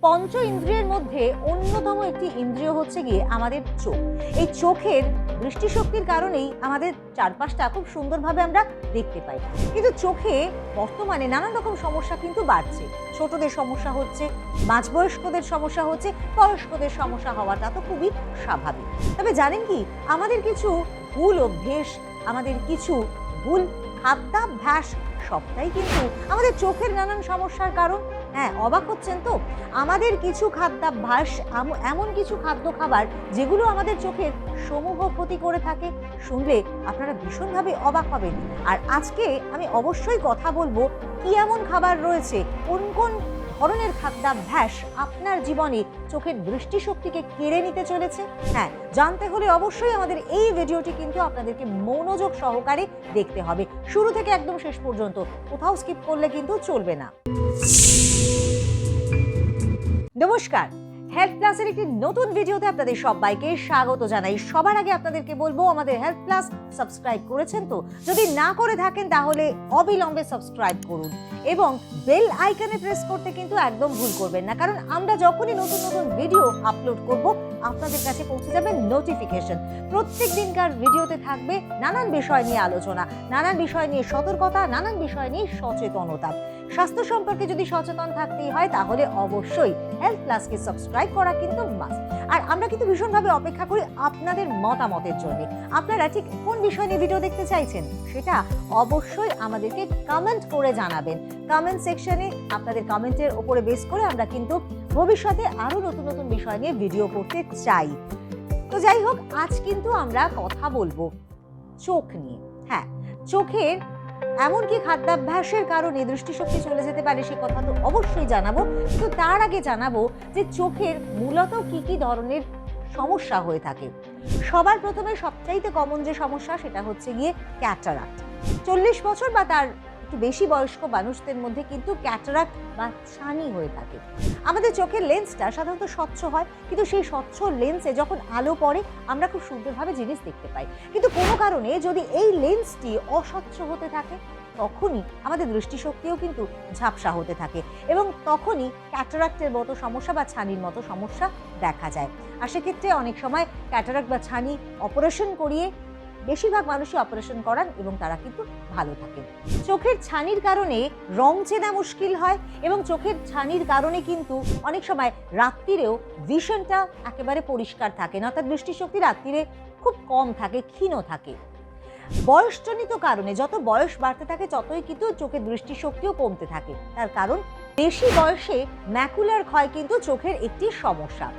পঞ্চ ইন্দ্রিয়ের মধ্যে অন্যতম একটি ইন্দ্রিয় হচ্ছে গিয়ে আমাদের চোখ। এই চোখের দৃষ্টিশক্তির কারণেই আমাদের চারপাশটা খুব সুন্দরভাবে আমরা দেখতে পাই। কিন্তু চোখে বর্তমানে নানান রকম সমস্যা কিন্তু বাড়ছে। ছোটদের সমস্যা হচ্ছে, মাঝবয়স্কদের সমস্যা হচ্ছে, বয়স্কদের সমস্যা হওয়াটা তো খুবই স্বাভাবিক। তবে জানেন কি, আমাদের কিছু ভুল অভ্যেস, আমাদের কিছু ভুল খাদ্যাভ্যাস সবটাই কিন্তু আমাদের চোখের নানান সমস্যার কারণ। হ্যাঁ, অবাক হচ্ছেন তো? আমাদের কিছু খাদ্যাভ্যাস, এমন কিছু খাদ্য খাবার যেগুলো আমাদের চোখের সমূহ ক্ষতি করে থাকে। শুনলে আপনারা ভীষণভাবে অবাক হবেন। আর আজকে আমি অবশ্যই কথা বলবো কি এমন খাবার রয়েছে, কোন কোন ধরনের খাদ্যাভ্যাস আপনার জীবনে চোখের দৃষ্টিশক্তিকে কেড়ে নিতে চলেছে। হ্যাঁ, জানতে হলে অবশ্যই আমাদের এই ভিডিওটি কিন্তু আপনাদেরকে মনোযোগ সহকারে দেখতে হবে, শুরু থেকে একদম শেষ পর্যন্ত। কোথাও স্কিপ করলে কিন্তু চলবে না। নমস্কার, হেলথ প্লাসের একটি নতুন ভিডিওতে আপনাদের সবাইকে স্বাগত জানাই। সবার আগে আপনাদেরকে বলবো, আমাদের হেলথ প্লাস সাবস্ক্রাইব করেছেন তো? যদি না করে থাকেন তাহলে অবিলম্বে সাবস্ক্রাইব করুন এবং বেল আইকনে প্রেস করতে কিন্তু একদম ভুল করবেন না, কারণ আমরা যখনই নতুন নতুন ভিডিও আপলোড করব আপনাদের কাছে পৌঁছে যাবে নোটিফিকেশন। প্রত্যেক দিনকার ভিডিওতে থাকবে নানান বিষয় নিয়ে আলোচনা, নানান বিষয় নিয়ে সতর্কতা, নানান বিষয় নিয়ে সচেতনতা। স্বাস্থ্য সম্পর্কে যদি সচেতন থাকতেই হয় তাহলে অবশ্যই হেলথ প্লাসকে সাবস্ক্রাইব করা কিন্তু মাস্ট। আর আমরা কিন্তু ভীষণভাবে অপেক্ষা করি আপনাদের মতামতের জন্য। আপনারা ঠিক কোন বিষয় নিয়ে ভিডিও দেখতে চাইছেন সেটা অবশ্যই আমাদেরকে কমেন্ট করে জানাবেন। কমেন্ট সেকশনে আপনাদের কমেন্টের উপরে বেস করে আমরা কিন্তু ভবিষ্যতে আরো নতুন নতুন বিষয় নিয়ে ভিডিও করতে চাই। তো যাই হোক, আজ কিন্তু আমরা কথা বলবো চোখ নিয়ে। হ্যাঁ, চোখের এমন কি খাদ্যাভ্যাসের কারণে দৃষ্টিশক্তি চলে যেতে পারে সে কথা তো অবশ্যই জানাবো, কিন্তু তার আগে জানাবো যে চোখের মূলত কি কি ধরনের সমস্যা হয়ে থাকে। সবার প্রথমে সবচাইতে কমন যে সমস্যা সেটা হচ্ছে গিয়ে ক্যাটারাক্ট। 40 বছর বা তার একটু বেশি বয়স্ক মানুষদের মধ্যে কিন্তু ক্যাটারাক্ট বা ছানি হয়ে থাকে। আমাদের চোখের লেন্সটা সাধারণত স্বচ্ছ হয়, কিন্তু সেই স্বচ্ছ লেন্সে যখন আলো পড়ে আমরা খুব সুন্দরভাবে জিনিস দেখতে পাই। কিন্তু কোনো কারণে যদি এই লেন্সটি অস্বচ্ছ হতে থাকে তখনই আমাদের দৃষ্টিশক্তিও কিন্তু ঝাপসা হতে থাকে এবং তখনই ক্যাটারাক্টের মতো সমস্যা বা ছানির মতো সমস্যা দেখা যায়। আর সেক্ষেত্রে অনেক সময় ক্যাটারাক্ট বা ছানি অপারেশন করিয়ে, বেশিরভাগ মানুষই অপারেশন করান এবং তারা কিন্তু ভালো থাকে। চোখের ছানির কারণে রং চেনা মুশকিল হয় এবং চোখের ছানির কারণে কিন্তু অনেক সময় রাত্রিরেও ভিশনটা একেবারে পরিষ্কার থাকে না, অর্থাৎ দৃষ্টিশক্তি রাত্রিরে খুব কম থাকে, ক্ষীণ থাকে। বয়সজনিত কারণে যত বয়স বাড়তে থাকে ততই কিন্তু চোখের দৃষ্টিশক্তিও কমতে থাকে। তার কারণ বেশি বয়সে ম্যাকুলার ক্ষয় কিন্তু চোখের একটি সমস্যা।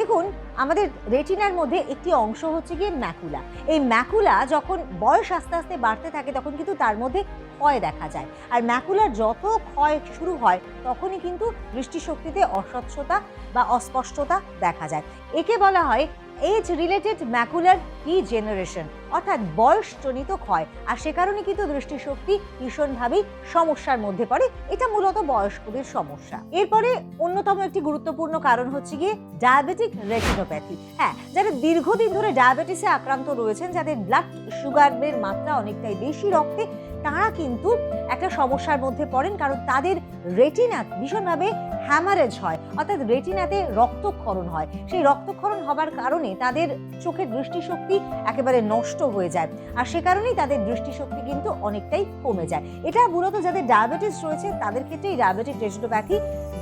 দেখুন, আমাদের রেটিনার মধ্যে একটি অংশ হচ্ছে গিয়ে ম্যাকুলা। এই ম্যাকুলা যখন বয়স আস্তে আস্তে বাড়তে থাকে তখন কিন্তু তার মধ্যে ক্ষয় দেখা যায়। আর ম্যাকুলার যত ক্ষয় শুরু হয় তখনই কিন্তু দৃষ্টিশক্তিতে অস্বচ্ছতা বা অস্পষ্টতা দেখা যায়। একে বলা হয় এজ রিলেটেড ম্যাকুলার ডিজেনারেশন, অর্থাৎ বয়সজনিত ক্ষয়। আর সে কারণে কিন্তু দৃষ্টিশক্তি ভীষণভাবেই সমস্যার মধ্যে পড়ে। এটা মূলত বয়স্কদের সমস্যা। এরপরে অন্যতম একটি গুরুত্বপূর্ণ কারণ হচ্ছে গিয়ে ডায়াবেটিক রেটিনোপ্যাথি। হ্যাঁ, যারা দীর্ঘদিন ধরে ডায়াবেটিসে আক্রান্ত রয়েছেন, যাদের ব্লাড সুগারের মাত্রা অনেকটাই বেশি রক্তে, তারা কিন্তু একটা সমস্যার মধ্যে পড়েন, কারণ তাদের রেটিনা ভীষণভাবে হ্যামারেজ হয়, অর্থাৎ রেটিনাতে রক্তক্ষরণ হয়। সেই রক্তক্ষরণ হবার কারণে তাদের চোখের দৃষ্টিশক্তি একেবারে নষ্ট হয়ে যায়। আর সে কারণেই তাদের দৃষ্টিশক্তি কিন্তু অনেকটাই কমে যায়। এটা মূলত যাদের ডায়াবেটিস রয়েছে তাদের ক্ষেত্রে এই ডায়াবেটিক রেটিনোপ্যাথি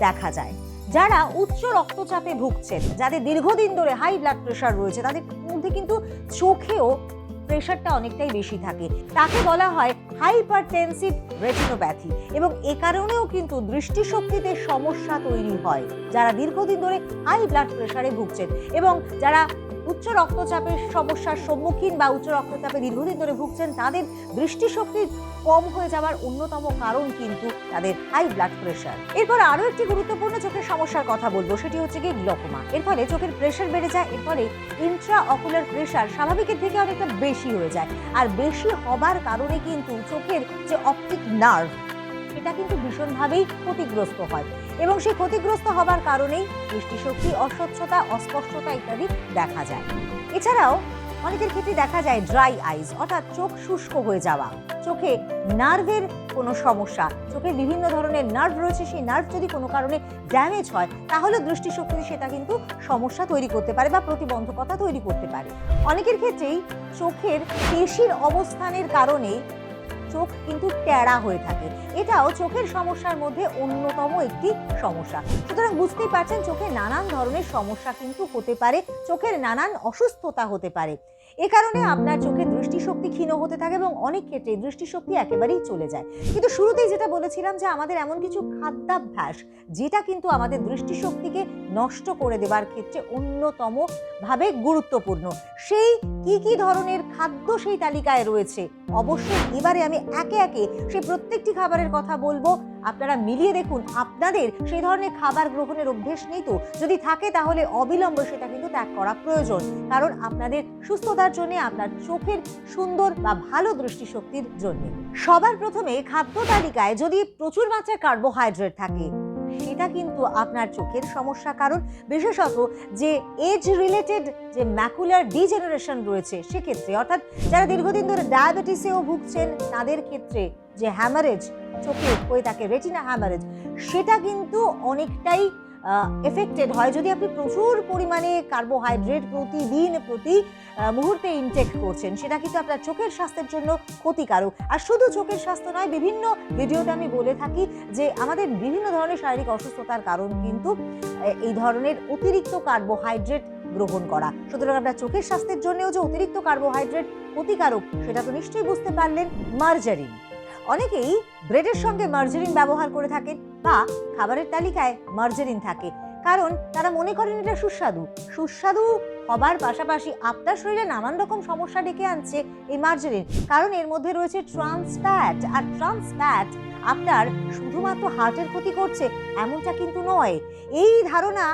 দেখা যায়। যারা উচ্চ রক্তচাপে ভুগছেন, যাদের দীর্ঘদিন ধরে হাই ব্লাড প্রেশার রয়েছে, তাদের মধ্যে কিন্তু চোখেও প্রেশারটা অনেকটাই বেশি থাকে। তাকে বলা হয় হাইপারটেনসিভ রেটিনোপ্যাথি এবং এ কারণেও কিন্তু দৃষ্টিশক্তিতে সমস্যা তৈরি হয়। যারা দীর্ঘদিন ধরে হাই ব্লাড প্রেশারে ভুগছেন এবং যারা উচ্চ রক্তচাপের সমস্যার সম্মুখীন বা উচ্চ রক্তচাপে দীর্ঘদিন ধরে ভুগছেন, তাদের দৃষ্টিশক্তি কম হয়ে যাওয়ার অন্যতম কারণ কিন্তু তাদের হাই ব্লাড প্রেশার। এরপর আরো একটি গুরুত্বপূর্ণ চোখের সমস্যার কথা বলবো, সেটি হচ্ছে গিয়ে গ্লকোমা। এর ফলে চোখের প্রেশার বেড়ে যায়। এর ফলে ইন্ট্রা অকুলার প্রেশার স্বাভাবিকের থেকে অনেকটা বেশি হয়ে যায়। আর বেশি হবার কারণে কিন্তু চোখের যে অপটিক নার্ভ, এটা কিন্তু ভীষণভাবেই ক্ষতিগ্রস্ত হয় এবং সেই ক্ষতিগ্রস্ত হবার কারণেই দৃষ্টিশক্তি, অস্বচ্ছতা, অস্পষ্টতা ইত্যাদি দেখা যায়। এছাড়াও অনেকের ক্ষেত্রে দেখা যায় ড্রাই আইজ, অর্থাৎ চোখ শুষ্ক হয়ে যাওয়া, চোখে নার্ভের কোনো সমস্যা, চোখের বিভিন্ন ধরনের নার্ভ রয়েছে, সেই নার্ভ যদি কোনো কারণে ড্যামেজ হয় তাহলে দৃষ্টিশক্তিতে সেটা কিন্তু সমস্যা তৈরি করতে পারে বা প্রতিবন্ধকতা তৈরি করতে পারে। অনেকের ক্ষেত্রেই চোখের পেশির অবস্থানের কারণে চোখ কিন্তু ট্যাড়া হয়ে থাকে, এটাও চোখের সমস্যার মধ্যে অন্যতম একটি সমস্যা। সুতরাং বুঝতেই পারছেন চোখে নানান ধরনের সমস্যা কিন্তু হতে পারে, চোখের নানান অসুস্থতা হতে পারে। এ কারণে আপনার চোখের দৃষ্টিশক্তি ক্ষীণ হতে থাকে এবং অনেক ক্ষেত্রে দৃষ্টিশক্তি একেবারেই চলে যায়। কিন্তু শুরুতেই যেটা বলেছিলাম যে আমাদের এমন কিছু খাদ্যাভ্যাস যেটা কিন্তু আমাদের দৃষ্টিশক্তিকে নষ্ট করে দেবার ক্ষেত্রে অন্যতম ভাবে গুরুত্বপূর্ণ। সেই কি ধরনের খাদ্য সেই তালিকায় রয়েছে, অবশ্যই এবারে আমি একে একে সেই প্রত্যেকটি খাবারের কথা বলবো। আপনারা মিলিয়ে দেখুন আপনাদের সেই ধরনের খাবার গ্রহণের অভ্যেস নেই তো, যদি থাকে তাহলে অবিলম্বে সেটা কিন্তু ত্যাগ করা প্রয়োজন, কারণ আপনাদের সুস্থতার জন্য, আপনার চোখের সুন্দর বা ভালো দৃষ্টিশক্তির জন্য। সবার প্রথমে খাদ্য তালিকায় যদি প্রচুর মাত্রায় কার্বোহাইড্রেট থাকে সেটা কিন্তু আপনার চোখের সমস্যা, কারণ বিশেষত যে এজ রিলেটেড যে ম্যাকুলার ডিজেনারেশন রয়েছে সেক্ষেত্রে, অর্থাৎ যারা দীর্ঘদিন ধরে ডায়াবেটিসেও ভুগছেন তাদের ক্ষেত্রে যে হ্যামারেজ চোখে হয়ে থাকে, রেটিনা হ্যামারেজ, সেটা কিন্তু অনেকটাই এফেক্টেড হয় যদি আপনি প্রচুর পরিমাণে কার্বোহাইড্রেট প্রতিদিন প্রতি মুহূর্তে ইনটেক করছেন। সেটা কিন্তু আপনার চোখের স্বাস্থ্যের জন্য ক্ষতিকারক। আর শুধু চোখের স্বাস্থ্য নয়, বিভিন্ন ভিডিওতে আমি বলে থাকি যে আমাদের বিভিন্ন ধরনের শারীরিক অসুস্থতার কারণ কিন্তু এই ধরনের অতিরিক্ত কার্বোহাইড্রেট গ্রহণ করা। সুতরাং আপনার চোখের স্বাস্থ্যের জন্যও যে অতিরিক্ত কার্বোহাইড্রেট ক্ষতিকারক সেটা তো নিশ্চয়ই বুঝতে পারলেন। মার্জারিন, অনেকেই ব্রেডের সঙ্গে মার্জারিন ব্যবহার করে থাকেন বা খাবারের তালিকায় মার্জারিন থাকে, কারণ তারা মনে করেন এটা সুস্বাদু হবার পাশাপাশি আপনার শরীরে নানান রকম সমস্যা ডেকে আনছে এই মার্জারিন, কারণ এর মধ্যে রয়েছে ট্রান্স ফ্যাট। আর ট্রান্স ফ্যাট আপনার শুধুমাত্র হার্টের ক্ষতি করছে এমনটা কিন্তু নয়, এই ধারণা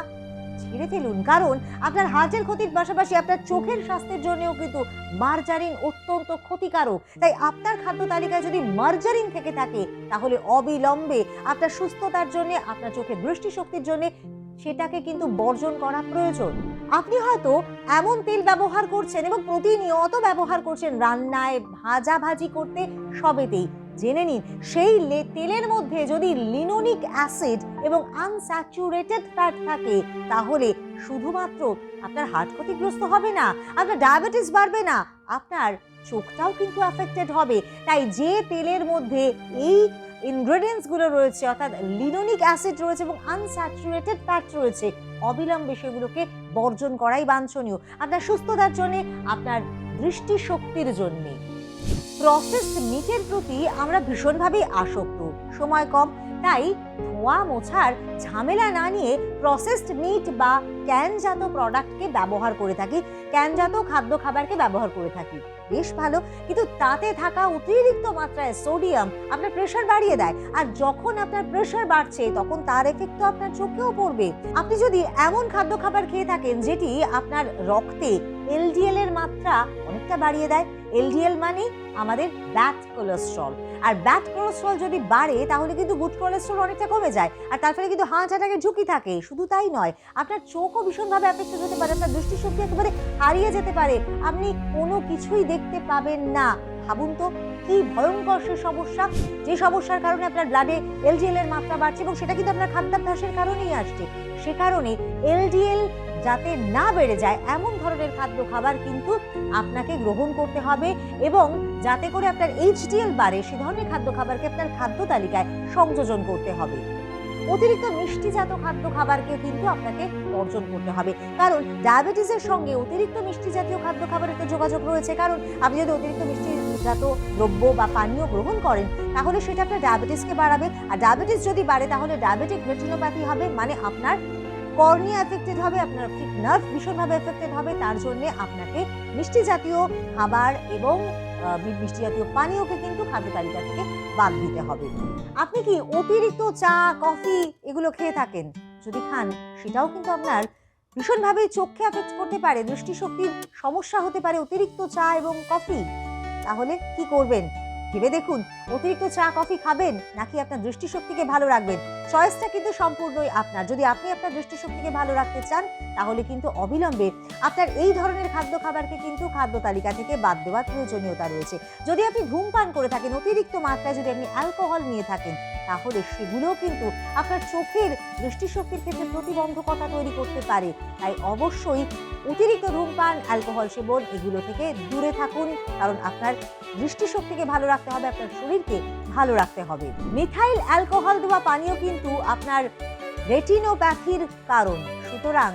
ছেড়ে ফেলুন, কারণ আপনার হার্টের ক্ষতির পাশাপাশি আপনার চোখের স্বাস্থ্যের জন্যও কিন্তু মার্জারিন অত্যন্ত ক্ষতিকারক। তাই আপনার খাদ্য তালিকায় যদি মার্জারিন থেকে থাকে তাহলে অবিলম্বে আপনার সুস্থতার জন্য, আপনার চোখের দৃষ্টিশক্তির জন্য সেটাকে কিন্তু বর্জন করা প্রয়োজন। আপনি হয়তো এমন তেল ব্যবহার করছেন এবং প্রতিনিয়ত ব্যবহার করছেন রান্নায়, ভাজাভাজি করতে, সবেতেই, জেনে নিন সেই তেলের মধ্যে যদি লিনোনিক অ্যাসিড এবং আনস্যাচুরেটেড ফ্যাট থাকে তাহলে শুধুমাত্র আপনার হার্ট ক্ষতিগ্রস্ত হবে না, আপনার ডায়াবেটিস বাড়বে না, আপনার চোখটাও কিন্তু অ্যাফেক্টেড হবে। তাই যে তেলের মধ্যে এই ইনগ্রেডিয়েন্টসগুলো রয়েছে, অর্থাৎ লিনোনিক অ্যাসিড রয়েছে এবং আনস্যাচুরেটেড ফ্যাট রয়েছে, অবিলম্বে সেগুলোকে বর্জন করাই বাঞ্ছনীয় আপনার সুস্থতার জন্য, আপনার দৃষ্টিশক্তির জন্যে। প্রসেসড মিটের প্রতি আমরা ভীষণভাবে আসক্ত, সময় কম, তাই ধোয়া মোছার ঝামেলা না নিয়ে প্রসেসড মিট বা ক্যানজাত প্রোডাক্টকে ব্যবহার করে থাকি, ক্যানজাত খাদ্য খাবারকে ব্যবহার করে থাকি, বেশ ভালো। কিন্তু তাতে থাকা অতিরিক্ত মাত্রায় সোডিয়াম আপনার প্রেশার বাড়িয়ে দেয়, আর যখন আপনার প্রেশার বাড়ছে তখন তার এফেক্ট তো আপনার চোখেও পড়বে। আপনি যদি এমন খাদ্য খাবার খেয়ে থাকেন যেটি আপনার রক্তে এলডিএল এর মাত্রা অনেকটা বাড়িয়ে দেয়, এলডিএল মানে আমাদের ব্যাড কোলেস্ট্রল, আর ব্যাড কোলেস্ট্রল যদি বাড়ে তাহলে কিন্তু গুড কোলেস্ট্রল অনেকটা কমে যায়, আর তার ফলে কিন্তু হার্ট অ্যাটাকের ঝুঁকি থাকে। শুধু তাই নয়, আপনার চোখও ভীষণভাবে অ্যাফেক্টেড হতে পারে, আপনার দৃষ্টিশক্তি একেবারে হারিয়ে যেতে পারে, আপনি কোনো কিছুই দেখতে পাবেন না। ভাবুন তো কি ভয়ঙ্কর সে সমস্যা, যে সমস্যার কারণে আপনার ব্লাডে এলডিএল এর মাত্রা বাড়ছে এবং সেটা কিন্তু আপনার খাদ্যাভ্যাসের কারণেই আসছে। সে কারণে এলডিএল যাতে না বেড়ে যায় এমন ধরনের খাদ্য খাবার কিন্তু আপনাকে গ্রহণ করতে হবে, এবং যাতে করে আপনার এইচডিএল বাড়ে সে ধরনের খাদ্য খাবারকে আপনার খাদ্য তালিকায় সংযোজন করতে হবে। অতিরিক্ত মিষ্টিজাত খাদ্য খাবারকে কিন্তু আপনাকে বর্জন করতে হবে, কারণ ডায়াবেটিসের সঙ্গে অতিরিক্ত মিষ্টি জাতীয় খাদ্য খাবারের তো যোগাযোগ রয়েছে। কারণ আপনি যদি অতিরিক্ত মিষ্টিজাত দ্রব্য বা পানীয় গ্রহণ করেন তাহলে সেটা আপনার ডায়াবেটিসকে বাড়াবে, আর ডায়াবেটিস যদি বাড়ে তাহলে ডায়াবেটিক রেটিনোপ্যাথি হবে, মানে আপনার কর্নিয়া এফেক্টেড হবে, আপনার অপটিক নার্ভ ভীষণভাবে এফেক্টেড হবে। তার জন্য আপনাকে মিষ্টি জাতীয় খাবার এবং মিষ্টি জাতীয় পানীয়কে কিন্তু খাদ্য তালিকা থেকে বাদ দিতে হবে। আপনি কি অতিরিক্ত চা, কফি এগুলো খেয়ে থাকেন? যদি খান সেটাও কিন্তু আপনার ভীষণভাবে চোখকে এফেক্ট করতে পারে, দৃষ্টিশক্তির সমস্যা হতে পারে অতিরিক্ত চা এবং কফি। তাহলে কি করবেন ভেবে দেখুন, অতিরিক্ত চা কফি খাবেন নাকি আপনার দৃষ্টিশক্তিকে ভালো রাখবেন? চয়েসটা কিন্তু সম্পূর্ণই আপনার। যদি আপনি আপনার দৃষ্টিশক্তিকে ভালো রাখতে চান তাহলে কিন্তু অবিলম্বে আপনার এই ধরনের খাবারকে কিন্তু খাদ্য তালিকা থেকে বাদ দেওয়ার প্রয়োজনীয়তা রয়েছে। যদি আপনি ধূমপান করে থাকেন, অতিরিক্ত মাত্রায় যদি আপনি অ্যালকোহল নিয়ে থাকেন, তাহলে সেগুলোও কিন্তু আপনার চোখের দৃষ্টিশক্তির ক্ষেত্রে প্রতিবন্ধকতা তৈরি করতে পারে। তাই অবশ্যই অতিরিক্ত ধূমপান, অ্যালকোহল সেবন এগুলো থেকে দূরে থাকুন, কারণ আপনার দৃষ্টিশক্তিকে ভালো রাখতে হবে, আপনার শরীরকে ভালো রাখতে হবে। মিথাইল অ্যালকোহল দেওয়া পানীয় কিন্তু আপনার রেটিনোপ্যাথির কারণ, সুতরাং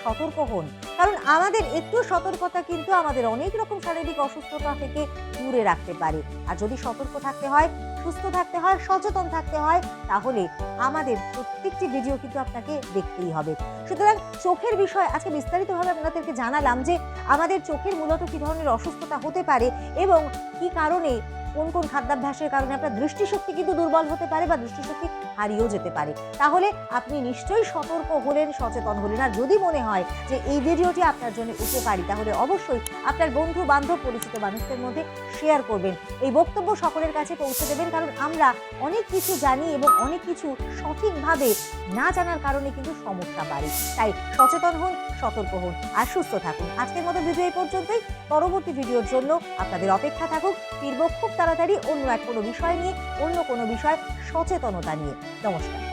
সতর্ক হন, কারণ আমাদের একটু সতর্কতা কিন্তু আমাদের অনেক রকম শারীরিক অসুস্থতা থেকে দূরে রাখতে পারে। আর যদি সতর্ক থাকতে হয়, সুস্থ থাকতে হয়, সচেতন থাকতে হয়, তাহলে আমাদের প্রত্যেকটি ভিডিও কিন্তু আপনাকে দেখতেই হবে। সুতরাং চোখের বিষয় আজকে বিস্তারিতভাবে আপনাদেরকে জানালাম যে আমাদের চোখের মূলত কি ধরনের অসুস্থতা হতে পারে এবং কি কারণে, কোন কোন খাদ্যাভ্যাসের কারণে আপনার দৃষ্টিশক্তি কিন্তু দুর্বল হতে পারে বা দৃষ্টিশক্তি হারিয়েও যেতে পারে। তাহলে আপনি নিশ্চয়ই সতর্ক হলেন, সচেতন হলেন। আর যদি মনে হয় যে এই ভিডিওটি আপনার জন্য উপকারী, তাহলে অবশ্যই আপনার বন্ধু বান্ধব পরিচিত মানুষদের মধ্যে শেয়ার করবেন। এই বক্তব্য সকলের কাছে পৌঁছে দেবেন, কারণ আমরা অনেক কিছু জানি এবং অনেক কিছু সঠিকভাবে না জানার কারণে কিন্তু সমস্যা বাড়ে। তাই সচেতন হন, সতর্ক হন আর সুস্থ থাকুন। আজকের মতো ভিডিও এই পর্যন্তই। পরবর্তী ভিডিওর জন্য আপনাদের অপেক্ষা থাকুক। ফিরব খুব তাড়াতাড়ি অন্য কোনো বিষয় নিয়ে, অন্য কোনো বিষয় সচেতনতা নিয়ে। নমস্কার।